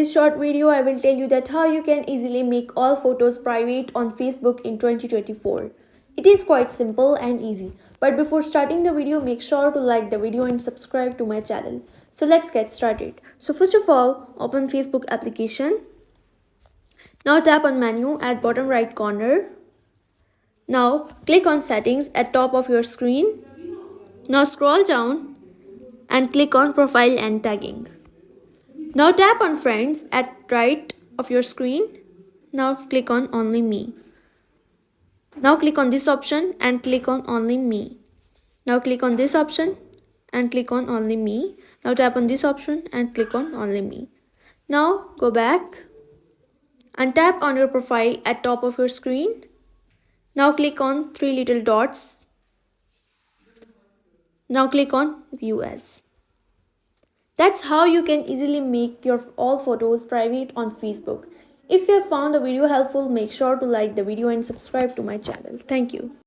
this short video, I will tell you that how you can easily make all photos private on Facebook in 2024. It is quite simple and easy. But before starting the video, make sure to like the video and subscribe to my channel. So let's get started. So first of all, open Facebook application. Now tap on menu at bottom right corner. Now click on settings at top of your screen. Now scroll down and click on profile and tagging. Now tap on friends at right of your screen. Now click on only me. Now click on this option and click on only me. Now click on this option and click on only me. Now tap on this option and click on only me. Now go back and tap on your profile at top of your screen. Now click on three little dots. Now click on view as. That's how you can easily make your all photos private on Facebook. If you have found the video helpful, make sure to like the video and subscribe to my channel. Thank you.